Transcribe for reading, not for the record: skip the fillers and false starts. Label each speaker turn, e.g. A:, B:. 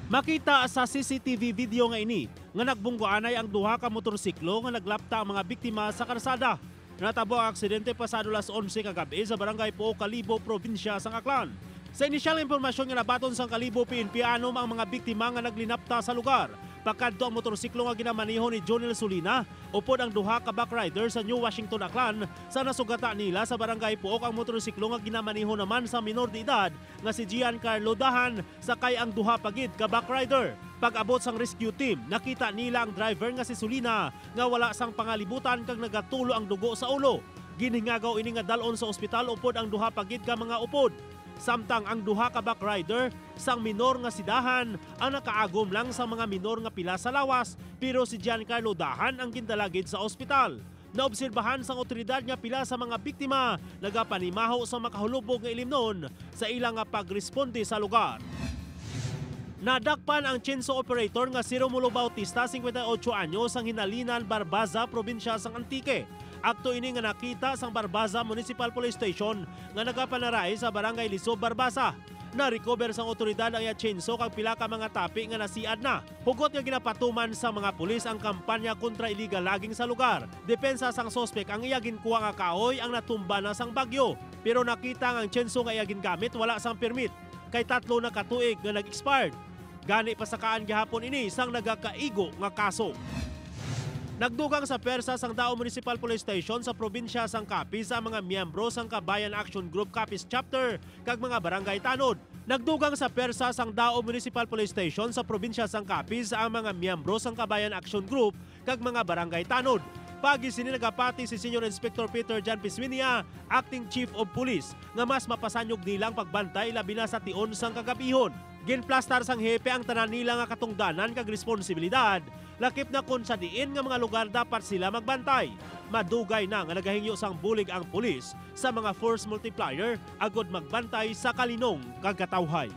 A: Makita sa CCTV video nga ini nga nagbunggoanay ang duha ka motorsiklo nga naglapta ang mga biktima sa karsada. Natabo ang aksidente pasado las 11 kagabi sa barangay Puo, Kalibo, probinsya sa Aklan. Sa inisyal impormasyon nga nabaton sa Kalibo PNP anom ang mga biktima nga naglinapta sa lugar. Pagkadto ang motorsiklo nga ginamaniho ni Jonel Sulina, upod ang duha ka backrider sa New Washington, Aklan. Sa nasugata nila sa barangay Puok ang motorsiklo nga ginamaniho naman sa minor de edad nga si Giancarlo Dahan, sakay ang duha pagid ka backrider. Pag-abot sang rescue team, nakita nila ang driver nga si Sulina nga wala sang pangalibutan kag nagatulo ang dugo sa ulo. Ginhingagaw ini nga dalon sa ospital upod ang duha pagid ka mga upod. Samtang ang duha ka backrider sang minor nga si Dahan ang nakaagom lang sa mga minor nga pila sa lawas, pero si Giancarlo Dahan ang gindalagid sa ospital. Naobserbahan sang otoridad nga pila sa mga biktima nagapanimaho sa makahulubog nga ilimnon sa ilang nga pagresponde sa lugar. Nadakpan ang chainsaw operator nga si Romulo Bautista, 58 anyos, ang Hinalinan, Barbaza, probinsya sang Antique. Akto ini nga nakita sang Barbaza Municipal Police Station nga nagapanaray sa barangay Lisob, Barbaza. Na-recover sang otoridad ang chainsaw kag pila ka mga tapi nga nasiad na. Hugot nga ginapatuman sa mga pulis ang kampanya kontra illegal logging sa lugar. Depensa sang sospek ang iya ginkuha nga kahoy ang natumba na sang bagyo. Pero nakita nga ang chainsaw nga iya gingamit wala sang permit. Kay 3 na katuig nga nag-expired. Gani pasakaan gihapon ini sang nagakaigo nga kaso. Nagdugang sa persa sang Dao Municipal Police Station sa probinsya sang Capiz ang mga miyembro sang Kabayan Action Group Capiz Chapter kag mga barangay tanod. Nagdugang sa persa sang Dao Municipal Police Station sa probinsya sang Capiz ang mga miyembro sang Kabayan Action Group kag mga barangay tanod. Pagi sini nagapati si Senior Inspector Peter Jan Pisminia, Acting Chief of Police, nga mas mapasanyog nilang pagbantay labi na sa tion sang kagabihon. Ginplastar sang hepe ang tanan nila nga katungdanan kag responsibilidad. Lakip na kun sa diin nga mga lugar dapat sila magbantay. Madugay na nga nagahingyo sang bulig ang pulis sa mga force multiplier agod magbantay sa kalinong kag katawhay.